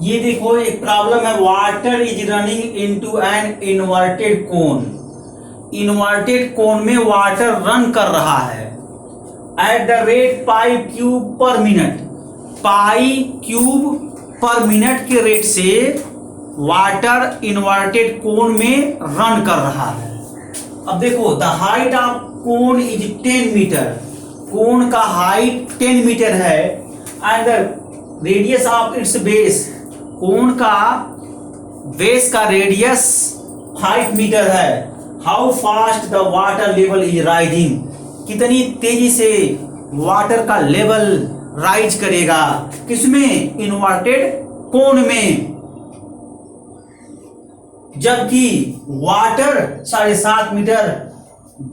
ये देखो एक प्रॉब्लम है, water is running into an inverted cone. Inverted cone में वाटर रन कर रहा है at the rate pi cube per minute. Pi cube per minute के रेट से वाटर इन्वर्टेड कोन में रन कर रहा है। अब देखो the height of cone is 10 metre. Cone का हाइट 10 मीटर है and the radius of its base. Cone का बेस का रेडियस 5 मीटर है। How fast the water level is rising. कितनी तेजी से वाटर का लेवल राइज करेगा, किसमें, इन्वर्टेड कोन में, जबकि वाटर 7.5 मीटर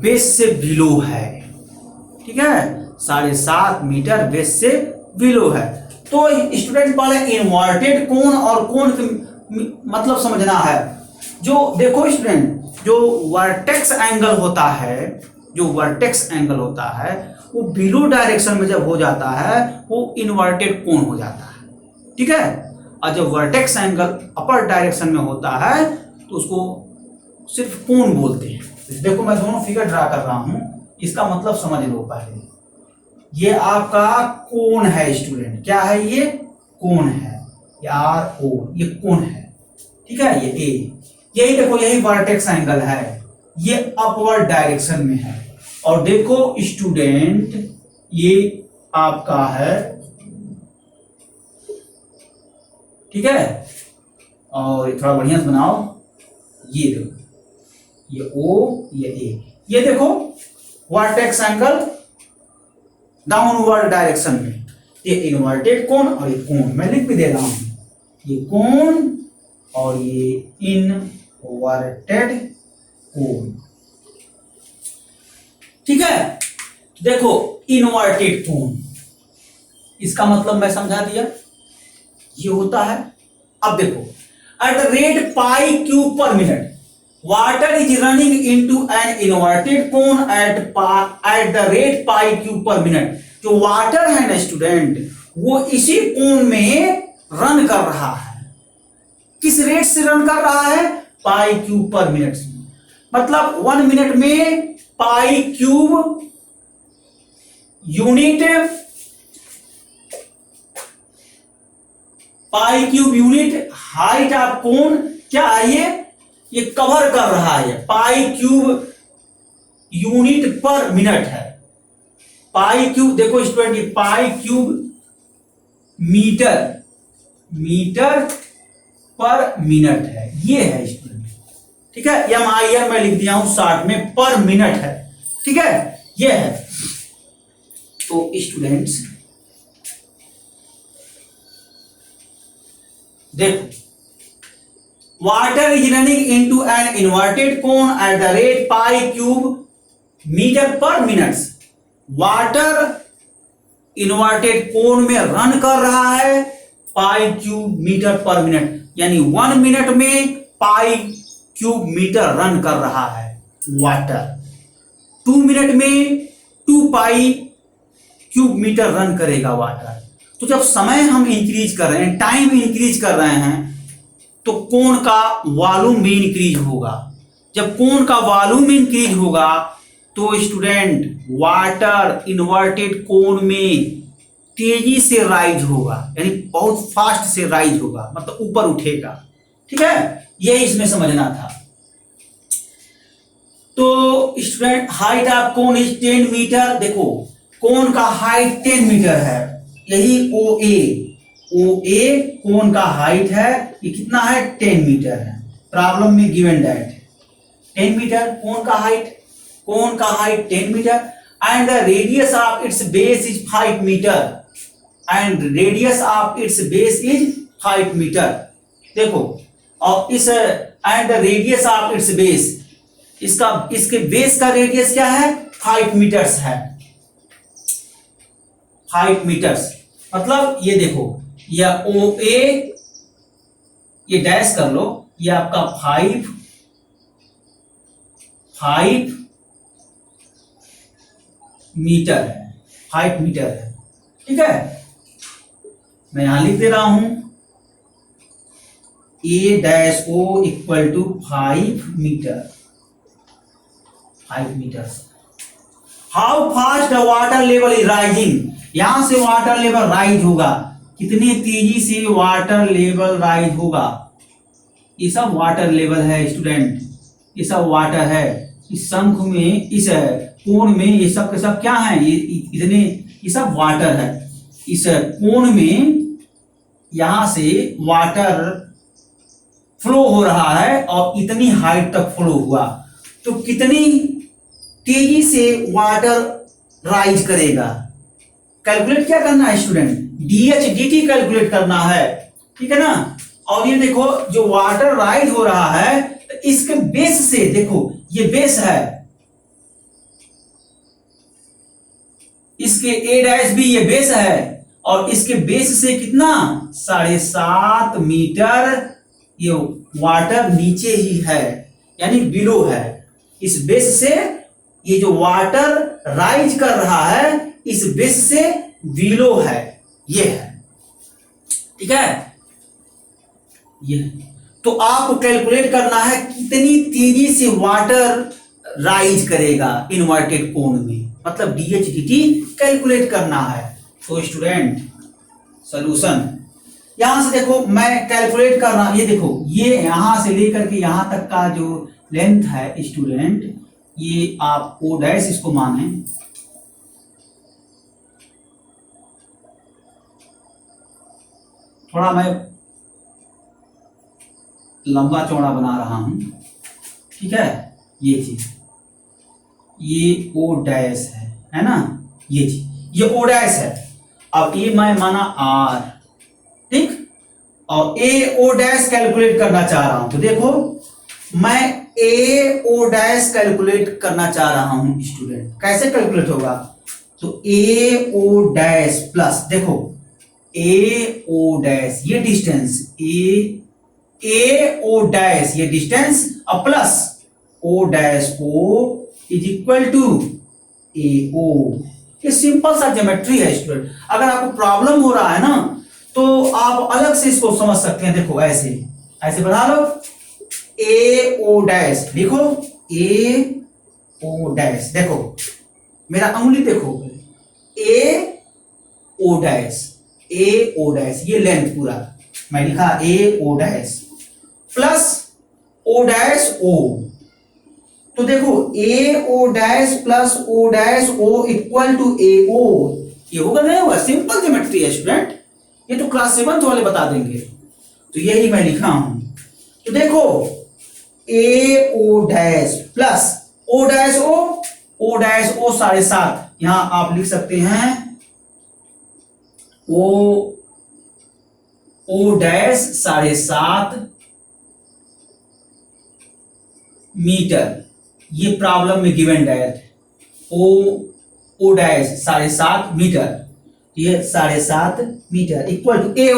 बेस से बिलो है। ठीक है, 7.5 मीटर बेस से बिलो है। तो स्टूडेंट पहले इन्वर्टेड कोन और कोन मतलब समझना है। जो देखो स्टूडेंट, जो वर्टेक्स एंगल होता है, जो वर्टेक्स एंगल होता है वो बिलो डायरेक्शन में जब हो जाता है वो इन्वर्टेड कोन हो जाता है। ठीक है, और जब वर्टेक्स एंगल अपर डायरेक्शन में होता है तो उसको सिर्फ कोन बोलते हैं। देखो मैं दोनों फिगर ड्रा कर रहा हूं, इसका मतलब समझ लो पहले। ये आपका कोन है स्टूडेंट, क्या है ये, कोन है, आर ओ, ये कोन है। ठीक है, ये ए, यही देखो यही वर्टेक्स एंगल है, ये अपवर्ड डायरेक्शन में है। और देखो स्टूडेंट ये आपका है, ठीक है, और थोड़ा बढ़िया से बनाओ, ये देखो ये ओ, ये ए, ये देखो वर्टेक्स एंगल डाउनवर्ड डायरेक्शन में। ये इन्वर्टेड कोन और ये कोन, मैं लिख भी दे रहा हूं, ये कोन और ये इनवर्टेड कोन। ठीक है, देखो इन्वर्टेड कोन, इसका मतलब मैं समझा दिया, ये होता है। अब देखो eight the rate pi cube per minute water is running into an inverted cone at the rate pi cube per minute. जो वाटर है ना स्टूडेंट, वो इसी कोन में रन कर रहा है। किस रेट से रन कर रहा है, पाई क्यूब पर मिनट से। मतलब 1 मिनट में pi cube unit, pi cube unit height of cone क्या है, ये कवर कर रहा है। Pi cube unit per minute है। पाई क्यूब देखो स्टूडेंट, ये pi cube metre, metre per minute है, ये है स्टूडेंट। ठीक है, MIN मैं लिख दिया हूं शॉर्ट में, पर मिनट है। ठीक है, ये है। तो स्टूडेंट्स देखो, water is running into an inverted cone at the rate pi cube metre per minute. Water inverted cone में रन कर रहा है pi cube metre per minute, यानी 1 मिनट में पाई क्यूब मीटर रन कर रहा है वाटर। 2 मिनट में 2 पाई क्यूब मीटर रन करेगा वाटर। तो जब समय हम इंक्रीज कर रहे हैं, टाइम इंक्रीज कर रहे हैं, तो कोन का वॉल्यूम भी इंक्रीज होगा। जब कोन का वॉल्यूम इंक्रीज होगा तो स्टूडेंट वाटर इन्वर्टेड कोन में तेजी से राइज होगा, यानी बहुत फास्ट से राइज होगा, मतलब ऊपर उठेगा। ठीक है, यही इसमें समझना था। तो student height of cone is 10 metre. देखो कोन का हाइट 10 मीटर है, यही OA कोन का हाइट है, ये कितना है, 10 मीटर है। प्रॉब्लम में गिवन दैट 10 मीटर कोन का हाइट, कोन का height 10 metre and the radius of its base is 5 metre and radius of its base is 5 metre. देखो और इस and the radius of its base, इसका इसके base का radius क्या है, 5 मीटर्स है। 5 मीटर्स मतलब ये देखो, यह OA, ये डैश कर लो, ये आपका 5 मीटर है, 5 मीटर है। ठीक है, मैं यहां लिख दे रहा हूं A dash O equal to 5 metre, 5 metre. How fast the water level is rising, यहां से वाटर लेवल राइज होगा, कितनी तेजी से वाटर लेवल राइज होगा। ये सब वाटर लेवल है स्टूडेंट, ये सब वाटर है। इस शंख में, इस कोण में ये सब के सब क्या है, ये इतने, ये सब वाटर है। इस कोण में यहां से वाटर फ्लो हो रहा है और इतनी हाइट तक फ्लो हुआ, तो कितनी तेजी से वाटर राइज करेगा। कैलकुलेट क्या करना है स्टूडेंट, डीएच dt कैलकुलेट करना है, ठीक है ना। और ये देखो जो वाटर राइज हो रहा है, तो इसके बेस से देखो, ये बेस है, इसके ए डैश भी ये बेस है, और इसके बेस से कितना 7.5 मीटर ये वाटर नीचे ही है, यानी बिलो है। इस बेस से ये जो वाटर राइज कर रहा है, इस बेस से बिलो है, ये है, ठीक है। ये तो आपको कैलकुलेट करना है कितनी तेजी से वाटर राइज करेगा इन्वर्टेड कोण में, मतलब डीएच dt कैलकुलेट करना है। तो स्टूडेंट सॉल्यूशन यहां से देखो, मैं कैलकुलेट कर रहा, ये देखो, ये यहां से लेकर के यहां तक का जो लेंथ है स्टूडेंट, ये आप ओ डैश इसको माने, थोड़ा मैं लंबा चौड़ा बना रहा हूं, ठीक है। ये चीज, ये ओ डैश है ना, ये चीज, ये ओ डैश है। अब ये मैं माना आर, ठीक, और ए ओ डैश कैलकुलेट करना चाह रहा हूं, तो देखो मैं ए ओ डैश कैलकुलेट करना चाह रहा हूं स्टूडेंट, कैसे कैलकुलेट होगा, तो ए ओ डैश प्लस, देखो ए ओ डैश ये डिस्टेंस, ए ओ डैश ये डिस्टेंस, और plus O dash O is equal to A O. ये सिंपल सा ज्योमेट्री है स्टूडेंट। अगर आपको प्रॉब्लम हो रहा है ना, तो आप अलग से इसको समझ सकते हैं। देखो ऐसे ऐसे बना लो, ए ओ डैश लिखो, ए ओ डैश, देखो मेरा अंगुली देखो, A O dash, A O dash, ये लेंथ पूरा मैं लिखा A O dash plus O dash O. तो देखो A O dash plus O dash O equal to A O, ये होगा नहीं होगा, सिंपल ज्योमेट्री है स्टूडेंट, ये तो क्लास 7th वाले बता देंगे। तो यही मैं लिखा हूं, तो देखो A O dash plus O dash O dash O 7.5, यहां आप लिख सकते हैं ओ डैश 7.5 मीटर, ये प्रॉब्लम में given that, O dash 7.5 metre, ये 7.5 metre equal to A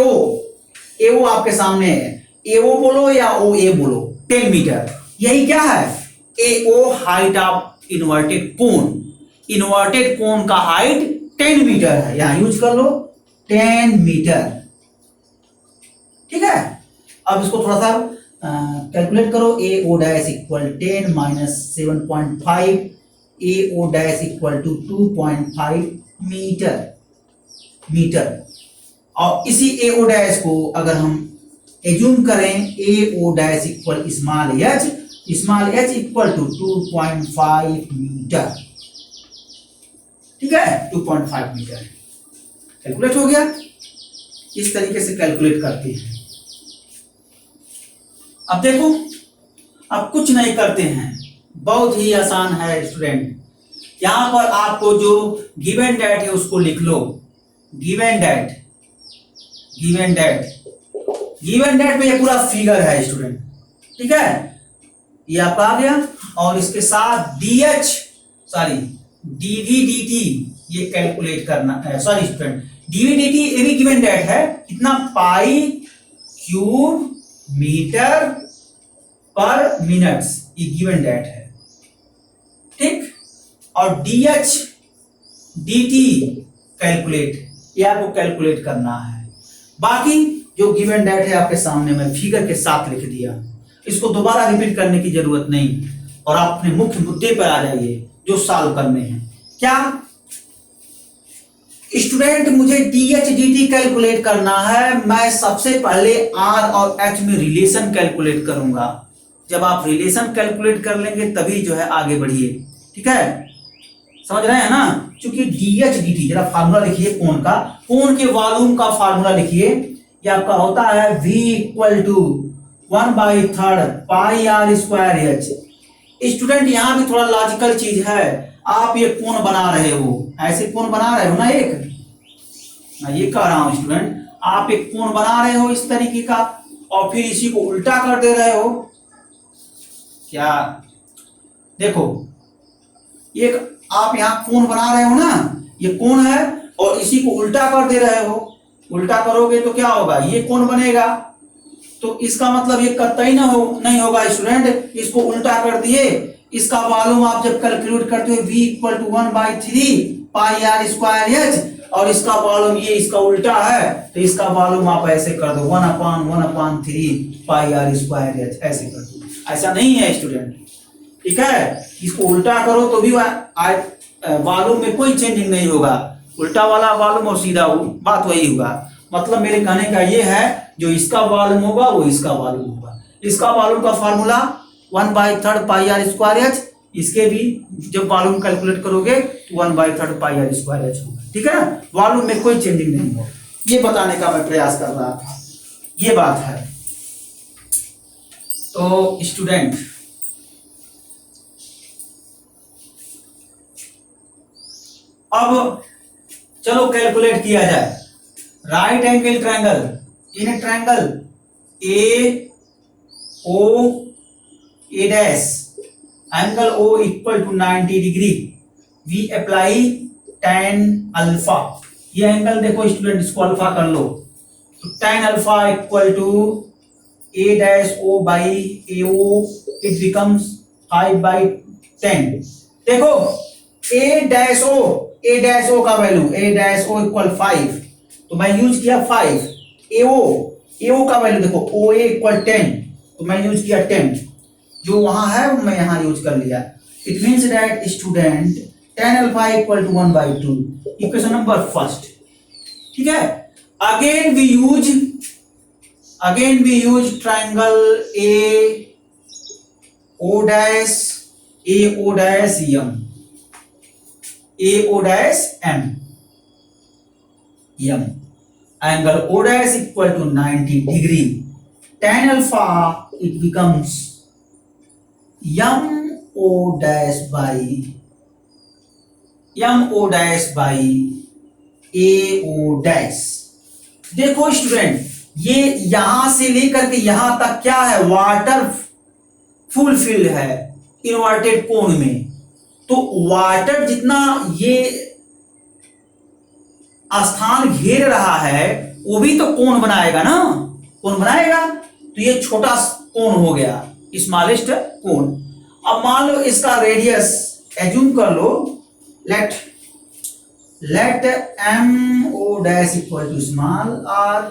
O आपके सामने है, ए ओ बोलो या ओ ए बोलो, 10 मीटर। यही क्या है, A O height of inverted cone, inverted cone का हाइट 10 मीटर है, यहां यूज कर लो 10 मीटर, ठीक है। अब इसको थोड़ा सा कैलकुलेट करो, A O dash equal 10 minus 7.5, A O dash equal to 2.5 metre. और इसी ए ओ डैश को अगर हम एज्यूम करें, A O dash equal small H equal to 2.5 metre, ठीक है, 2.5 मीटर कैलकुलेट हो गया। इस तरीके से कैलकुलेट करते हैं। अब देखो, अब कुछ नहीं करते हैं, बहुत ही आसान है स्टूडेंट। यहां पर आपको जो गिवन डेट है उसको लिख लो, गिवन डेट में ये पूरा फिगर है स्टूडेंट, ठीक है, ये आपका आ गया। और इसके साथ डीवी dt ये कैलकुलेट करना है, सॉरी स्टूडेंट, डीवी dt ये भी गिवन डेट है, कितना, पाई क्यूब मीटर पर मिनट्स, ये गिवन डेट है, ठीक। और डीएच dt कैलकुलेट, ये आपको कैलकुलेट करना है। बाकी जो गिवन डेट है आपके सामने मैं फिगर के साथ लिख दिया, इसको दोबारा रिपीट करने की जरूरत नहीं, और आप अपने मुख्य मुद्दे पर आ जाइए जो सॉल्व करने हैं। क्या स्टूडेंट, मुझे डीएच dt कैलकुलेट करना है। मैं सबसे पहले आर और एच में रिलेशन कैलकुलेट करूंगा। जब आप रिलेशन कैलकुलेट कर लेंगे तभी जो है आगे बढ़िए, ठीक है, समझ रहे हैं ना। क्योंकि डीएच dt, जरा फार्मूला लिखिए कोण का, कोण के वॉल्यूम का फार्मूला लिखिए। ये आपका होता है v equal to 1/3 pi r square h. Student यहाँ भी थोड़ा लॉजिकल चीज है। आप ये कोण बना रहे हो, ऐसे कोण बना रहे हो ना, एक मैं ये कह रहा हूं स्टूडेंट, आप एक कोण बना रहे हो इस तरीके का, और फिर इसी को उल्टा कर दे रहे हो। क्या देखो, एक आप यहाँ कोण बना रहे हो ना, ये कोण है, और इसी को उल्टा कर दे रहे हो। उल्टा करोगे तो क्या होगा, ये कोण बनेगा। तो इसका मतलब ये कतई नहीं होगा स्टूडेंट, इसको उल्टा कर दिए। इसका वॉल्यूम आप जब कैलकुलेट करते हो v equal to 1/3 pi r square h, और इसका वॉल्यूम ये इसका उल्टा है, तो इसका वॉल्यूम आप ऐसे कर दो 1/1/3 पाई आर स्क्वायर एच, ऐसे कर दो। ऐसा नहीं है स्टूडेंट, ठीक है। इसको उल्टा करो तो भी वॉल्यूम में कोई चेंजिंग नहीं होगा। उल्टा वाला वॉल्यूम और सीधा बात वही होगा। मतलब मेरे कहने का ये है, जो इसका वॉल्यूम होगा वो इसका वॉल्यूम होगा। इसका वॉल्यूम का formula 1/3 pi r square h, इसके भी जब वॉल्यूम कैलकुलेट करोगे तो 1/3 पाई आर स्क्वायर एच होगा, ठीक है ना। वॉल्यूम में कोई चेंजिंग नहीं होगा, ये बताने का मैं प्रयास कर रहा था, ये बात है। तो स्टूडेंट, अब चलो कैलकुलेट किया जाए। Right angle triangle in a triangle A O A dash, angle O equal to 90 degree, we apply tan alpha. ये एंगल देखो स्टूडेंट, इसको अल्फा कर लो, तो tan alpha equal to A dash O by A O, it becomes 5/10। देखो A dash O का value, A dash O equal 5, तो मैं यूज किया 5। ए ओ का वैल्यू देखो, ओ ए इक्वल 10, तो मैं यूज किया 10। जो वहां है मैं यहां यूज कर लिया। It means that student tan alpha equal to 1/2, equation number first, ठीक है। Again we use triangle A O dash M, angle O dash equal to 90 degree, tan alpha it becomes MO dash by AO dash। देखो student, ये यहां से लेकर के यहां तक क्या है, वाटर फुलफिल्ड है इन्वर्टेड कोण में। तो वाटर जितना ये स्थान घेर रहा है वो भी तो कोण बनाएगा ना, कोण बनाएगा। तो ये छोटा कोण हो गया, स्मॉलेस्ट कोण। अब मान लो इसका रेडियस एज्यूम कर लो, let M O dash equal to small R.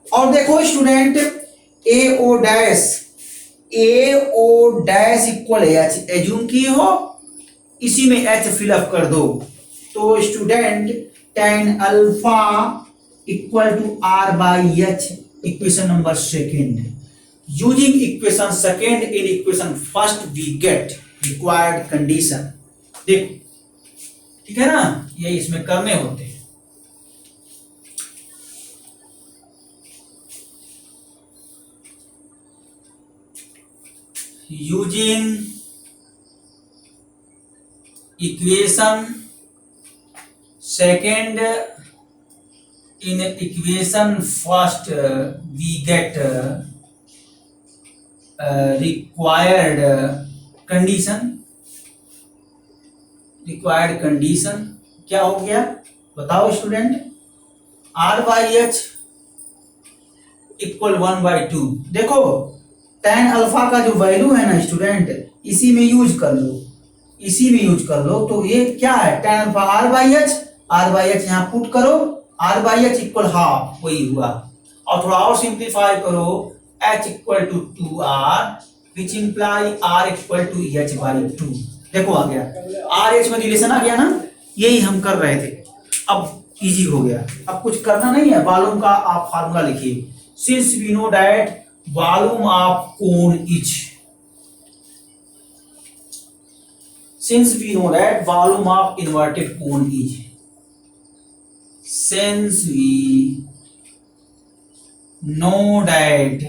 और देखो student, A O dash equal H assume किए हो, इसी में एच फिलअप कर दो। तो student tan alpha equal to R by H, equation number second. Using equation second in equation first we get required condition. देखो ठीक है ना, ये इसमें करने होते हैं। Using equation second in equation first we get required condition। क्या हो गया बताओ student, r by h equal 1/2। देखो tan अल्फा का जो वैल्यू है ना स्टूडेंट, इसी में यूज कर लो, तो ये क्या है tan alpha r by h यहाँ पुट करो, r by h equal half, वही हुआ। और थोड़ा और सिंप्लीफाई करो, h equal to 2r which imply r equal to h by 2। देखो आ गया, आर एच में रिलेशन आ गया ना, यही हम कर रहे थे। अब इजी हो गया, अब कुछ करना नहीं है। वॉल्यूम का आप फार्मूला लिखिए, since we know that volume of cone is, since we know that volume of inverted cone is, since we know that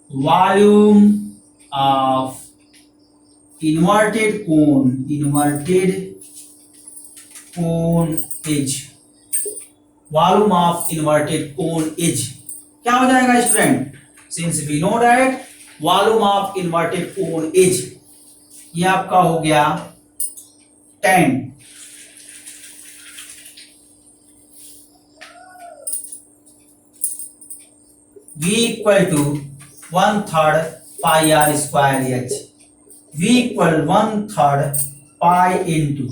volume of inverted cone is, volume of inverted cone is क्या हो जाएगा student? since we know that volume of inverted cone is, ये आपका हो गया 10। V equal to 1/3 pi r square h, V equal 1/3 pi into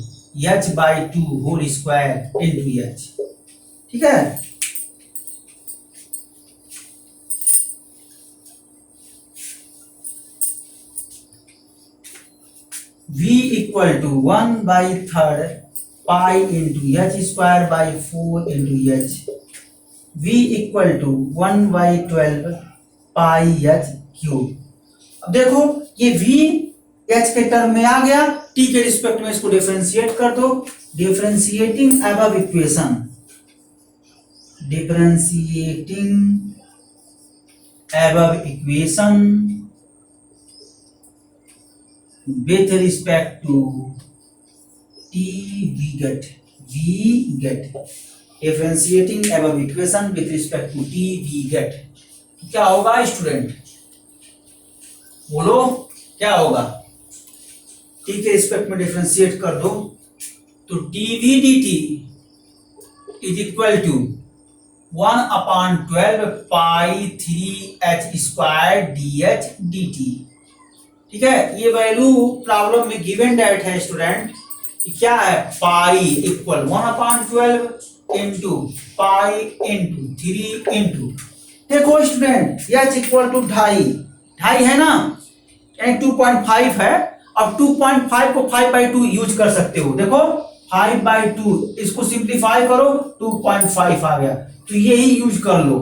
h by 2 whole square into h, ठीक है। V equal to 1/3 pi into h square by 4 into h, V equal to 1/12 pi h cube. अब देखो ये V H के term में आ गया, T के respect में इसको डिफरेंशिएट कर दो। Differentiating above equation, differentiating above equation with respect to T we get differentiating above equation with respect to T we get, क्या होगा स्टूडेंट? बोलो क्या होगा? T के रिस्पेक्ट में डिफरेंशिएट कर दो तो dv dt is equal to 1/12 pi 3h square dh dt, ठीक है। ये वैल्यू प्रॉब्लम में गिवन डेट है स्टूडेंट, क्या है? Pi equal 1/12 into pi into 3 into, देखो स्टूडेंट h इक्वल टू 2.5 है ना, यानी 2.5 है। अब 2.5 को 5/2 यूज कर सकते हो, देखो 5/2 इसको सिंप्लीफाई करो 2.5 आ गया, तो यही यूज कर लो।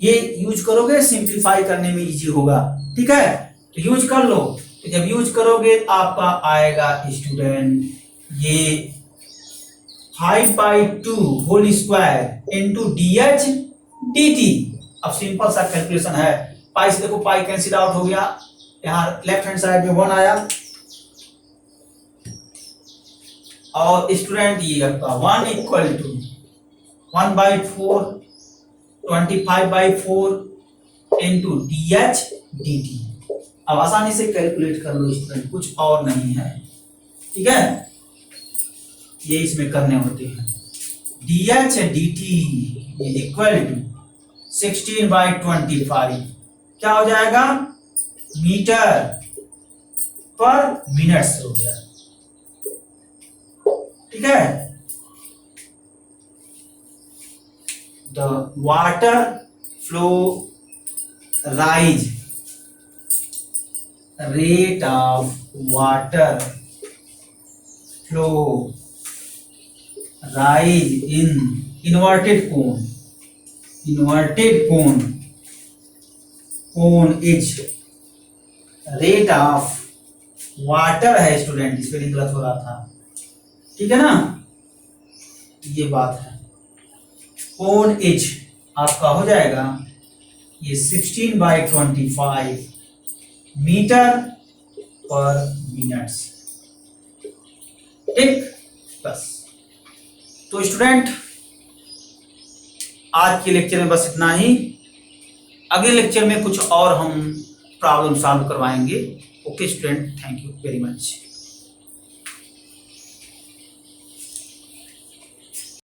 ये यूज करोगे सिंप्लीफाई करने में इजी होगा, ठीक है। तो यूज कर लो, तो जब यूज करोगे आपका आएगा स्टूडेंट ये 5/2 whole square into dh dt। अब सिंपल सा कैलकुलेशन है, पाई से देखो पाई कैंसिल आउट हो गया, यहाँ लेफ्ट हैंड साइड में 1 आया, और स्टूडेंट ये आपका 1 equal to 1/4 25/4 into dh dt। अब आसानी से कैलकुलेट कर लो स्टूडेंट, कुछ और नहीं है, ठीक है। ये इसमें करने होते हैं, dh dt is equal to 16/25, क्या हो जाएगा? मीटर पर मिनट से हो गया, ठीक है। The water flow rise, rate of water flow rise in inverted cone is rate of water है स्टूडेंट, स्पेलिंग गलत हो रहा था, ठीक है ना, ये बात है। cone is आपका हो जाएगा ये 16/25 मीटर पर मिनट, ठीक। बस तो स्टूडेंट आज के लेक्चर में बस इतना ही, अगले लेक्चर में कुछ और हम प्रॉब्लम सॉल्व करवाएंगे। Okay student, thank you very much.